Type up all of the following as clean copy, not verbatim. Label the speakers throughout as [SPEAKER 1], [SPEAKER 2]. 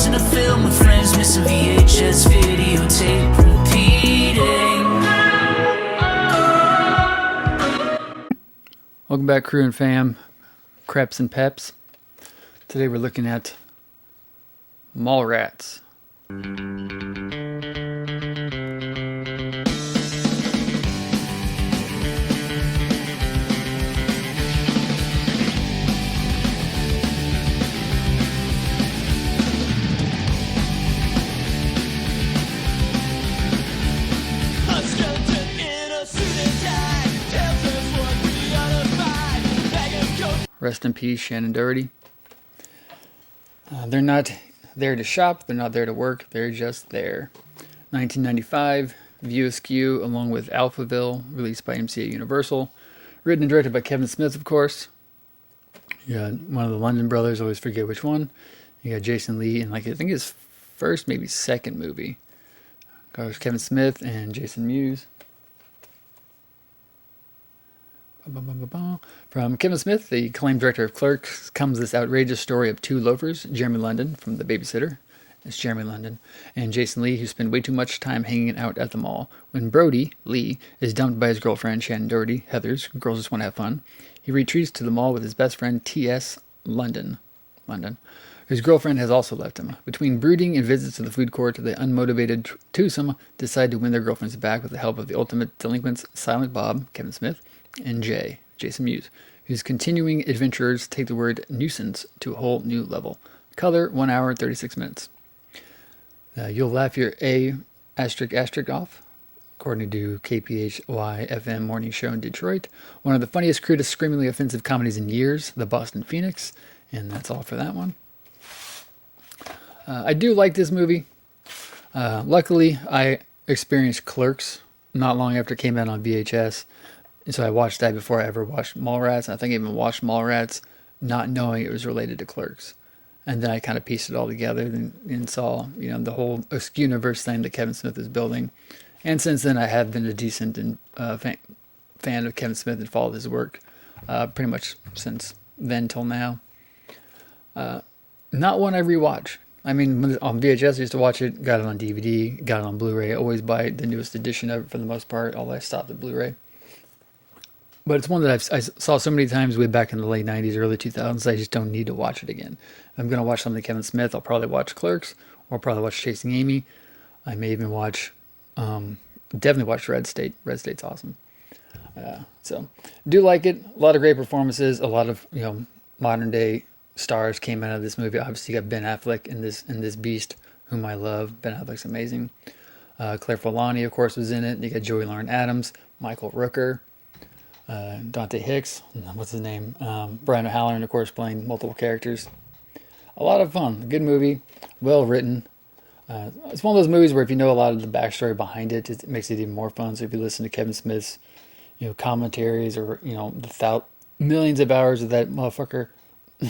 [SPEAKER 1] Watching a film with friends, missing VHS videotape repeating.
[SPEAKER 2] Welcome back, crew and fam, creps and peps. Today we're looking at Mallrats. Rest in peace, Shannon Doherty. They're not there to shop. They're not there to work. They're just there. 1995, View Askew, along with Alphaville, released by MCA Universal. Written and directed by Kevin Smith, of course. You got one of the London brothers, always forget which one. You got Jason Lee in, I think his first, maybe second movie. Goes Kevin Smith and Jason Mewes. From Kevin Smith, the acclaimed director of Clerks, comes this outrageous story of two loafers, Jeremy London from The Babysitter, it's Jeremy London, and Jason Lee, who spend way too much time hanging out at the mall. When Brody, Lee, is dumped by his girlfriend, Shannon Doherty, Heather's, girls just want to have fun, he retreats to the mall with his best friend, T.S. London, whose girlfriend has also left him. Between brooding and visits to the food court, the unmotivated twosome decide to win their girlfriends back with the help of the ultimate delinquents, Silent Bob, Kevin Smith, and Jay, Jason Mewes, whose continuing adventurers take the word nuisance to a whole new level. Color, 1 hour, 36 minutes. You'll laugh your A** off, according to KPHY FM morning show in Detroit. One of the funniest, crudest, screamingly offensive comedies in years, The Boston Phoenix. And that's all for that one. I do like this movie. Luckily, I experienced Clerks not long after it came out on VHS. And so I watched that before I ever watched Mallrats. I think I even watched Mallrats not knowing it was related to Clerks. And then I kind of pieced it all together and saw, the whole Askew universe thing that Kevin Smith is building. And since then, I have been a decent fan of Kevin Smith and followed his work pretty much since then till now. Not one I rewatch. I mean, on VHS, I used to watch it, got it on DVD, got it on Blu-ray. I always buy the newest edition of it for the most part, although I stopped at Blu-ray. But it's one that I saw so many times way back in the late 90s, early 2000s, I just don't need to watch it again. If I'm going to watch something Kevin Smith, I'll probably watch Clerks, or probably watch Chasing Amy. I may even watch, definitely watch Red State. Red State's awesome. So, do like it. A lot of great performances. A lot of, modern day stars came out of this movie. Obviously, you got Ben Affleck in this beast, whom I love. Ben Affleck's amazing. Claire Forlani, of course, was in it. You got Joey Lauren Adams, Michael Rooker. Dante Hicks, what's his name? Brian O'Halloran, of course, playing multiple characters. A lot of fun. Good movie. Well written. It's one of those movies where if you know a lot of the backstory behind it, it makes it even more fun. So if you listen to Kevin Smith's, commentaries or, the millions of hours of that motherfucker,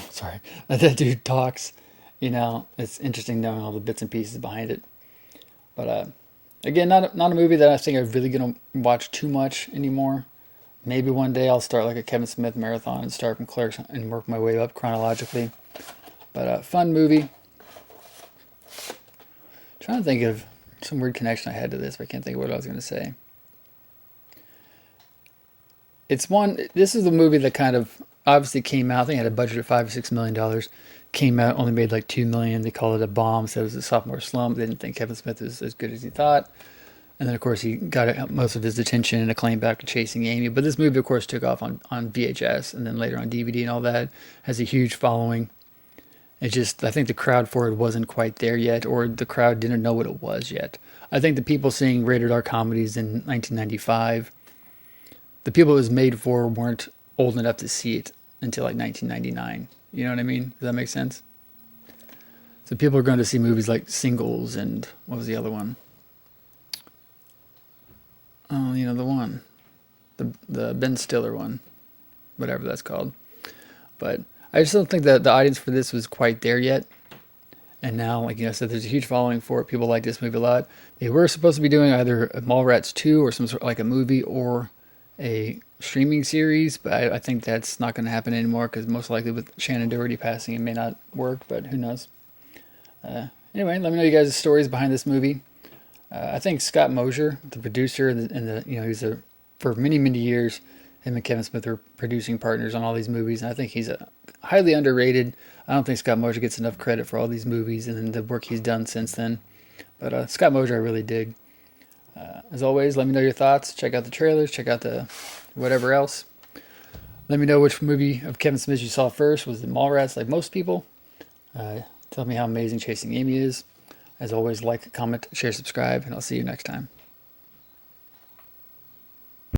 [SPEAKER 2] sorry, that dude talks, it's interesting knowing all the bits and pieces behind it. But, again, not a movie that I think I'm really going to watch too much anymore. Maybe one day I'll start like a Kevin Smith marathon and start from Clerks and work my way up chronologically. But fun movie. Trying to think of some weird connection I had to this, but I can't think of what I was going to say. This is the movie that kind of obviously came out. I think it had a budget of $5 or $6 million. Came out, only made like $2 million. They called it a bomb, said it was a sophomore slump. They didn't think Kevin Smith was as good as he thought. And then, of course, he got most of his attention and acclaim back to Chasing Amy. But this movie, of course, took off on VHS and then later on DVD and all that. Has a huge following. I think the crowd for it wasn't quite there yet, or the crowd didn't know what it was yet. I think the people seeing rated R comedies in 1995, the people it was made for weren't old enough to see it until like 1999. You know what I mean? Does that make sense? So people are going to see movies like Singles and what was the other one? Oh, the one. The Ben Stiller one. Whatever that's called. But I just don't think that the audience for this was quite there yet. And now, like I said, there's a huge following for it. People like this movie a lot. They were supposed to be doing either a Mallrats 2 or some sort of like a movie or a streaming series. But I think that's not going to happen anymore because most likely with Shannon Doherty passing, it may not work. But who knows? Anyway, let me know you guys' stories behind this movie. I think Scott Mosier, the producer, and he's for many years, him and Kevin Smith are producing partners on all these movies, and I think he's highly underrated. I don't think Scott Mosier gets enough credit for all these movies and the work he's done since then. But Scott Mosier, I really dig. As always, let me know your thoughts. Check out the trailers. Check out the whatever else. Let me know which movie of Kevin Smith you saw first. Was it Mallrats, like most people? Tell me how amazing Chasing Amy is. As always, like, comment, share, subscribe, and I'll see you next time.